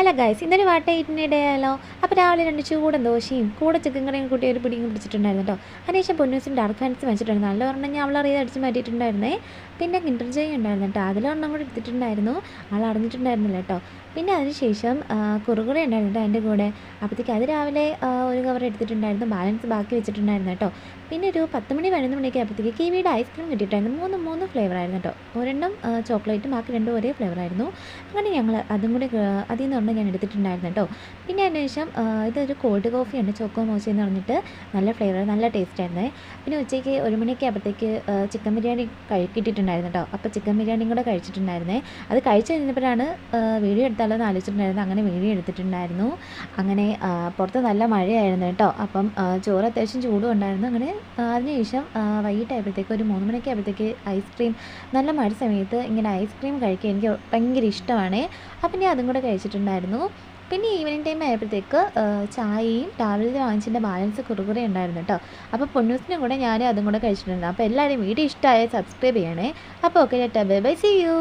Hello guys, ഇന്നൊരു വാട്ടയിട്ടിൻ്റെ ഇടയാലോ. അപ്പോൾ രാവിലെ 2 ചൂടൻ ദോശയും കൂടെ ചിക്കൻ കറിയും കൂട്ടി ഒരു പിടിയും പിടിച്ചിട്ടുണ്ടായിരുന്നു കേട്ടോ. അതിനുശേഷം പൊന്നൂസിൻ്റെ ഡാർക്ക് ഫാൻസ് വെച്ചിട്ടുണ്ടായിരുന്നു. നല്ല ഒരെണ്ണം ഞാൻ അവളറിയത് അടിച്ച് മാറ്റിയിട്ടുണ്ടായിരുന്നേ. പിന്നെ കിൻഡർ ജോയ് ഉണ്ടായിരുന്നു കേട്ടോ, അതിലൊരെണ്ണം കൂടി എടുത്തിട്ടുണ്ടായിരുന്നു. ആൾ അറിഞ്ഞിട്ടുണ്ടായിരുന്നില്ല കേട്ടോ. പിന്നെ അതിനുശേഷം കുറുകുറ ഉണ്ടായിരുന്നു അതിൻ്റെ കൂടെ. അപ്പോഴത്തേക്ക് അത് രാവിലെ ഒരു കവർ എടുത്തിട്ടുണ്ടായിരുന്നു, ബാലൻസ് ബാക്കി വെച്ചിട്ടുണ്ടായിരുന്നു കേട്ടോ. പിന്നെ ഒരു 10 മണി 11 മണിയൊക്കെ ആയപ്പോഴത്തേക്ക് കിവിയുടെ ഐസ്ക്രീം കിട്ടിയിട്ടായിരുന്നു. മൂന്ന് ഫ്ലേവർ ആയിരുന്നു കേട്ടോ. ഒരെണ്ണം ചോക്ലേറ്റും ബാക്കി രണ്ടും ഒരേ ഫ്ലേവർ ആയിരുന്നു. അങ്ങനെ ഞങ്ങൾ അതും കൂടി അതിൽ നിന്ന് ഒരെണ്ണം ഞാൻ എടുത്തിട്ടുണ്ടായിരുന്നു കേട്ടോ. പിന്നെ അതിന് ശേഷം ഇതൊരു കോൾഡ് കോഫിയുണ്ട്, ചോക്കോ മോച്ചി എന്ന് പറഞ്ഞിട്ട്. നല്ല ഫ്ലേവർ, നല്ല ടേസ്റ്റ് ആയിരുന്നേ. പിന്നെ ഉച്ചയ്ക്ക് 1 മണിയൊക്കെ ആയപ്പോഴത്തേക്ക് ചിക്കൻ ബിരിയാണി കിട്ടിയിട്ടുണ്ടായിരുന്നു കേട്ടോ. അപ്പോൾ ചിക്കൻ ബിരിയാണിയും കൂടെ കഴിച്ചിട്ടുണ്ടായിരുന്നേ. അത് കഴിച്ച് കഴിഞ്ഞപ്പോഴാണ് വീഡിയോ എടുത്താലോ എന്ന് ആലോചിച്ചിട്ടുണ്ടായിരുന്നു. അങ്ങനെ വീഡിയോ എടുത്തിട്ടുണ്ടായിരുന്നു. അങ്ങനെ പുറത്ത് നല്ല മഴയായിരുന്നു കേട്ടോ. അപ്പം ചോറ് അത്യാവശ്യം ചൂടും ഉണ്ടായിരുന്നു. അങ്ങനെ അതിനുശേഷം വൈകിട്ടായപ്പോഴത്തേക്ക് ഒരു 3 മണിയൊക്കെ ആയപ്പോഴത്തേക്ക് ഐസ്ക്രീം, നല്ല മഴ സമയത്ത് ഇങ്ങനെ ഐസ്ക്രീം കഴിക്കാൻ എനിക്ക് ഭയങ്കര ഇഷ്ടമാണ്. അപ്പം ഞാൻ അതും കൂടെ കഴിച്ചിട്ടുണ്ടായിരുന്നു. പിന്നെ ഈവനിങ് ടൈം ആയപ്പോഴത്തേക്ക് ചായയും രാവിലെ വാങ്ങിച്ചതിൻ്റെ ബാലൻസ് കുറുകുറ ഉണ്ടായിരുന്നു കേട്ടോ. അപ്പോൾ പൊന്നൂസിനും കൂടെ ഞാൻ അതും കൂടെ കഴിച്ചിട്ടുണ്ടായിരുന്നു. അപ്പോൾ എല്ലാവരും വീഡിയോ ഇഷ്ടമായ സബ്സ്ക്രൈബ് ചെയ്യണേ. അപ്പോൾ okay, bye bye, see U.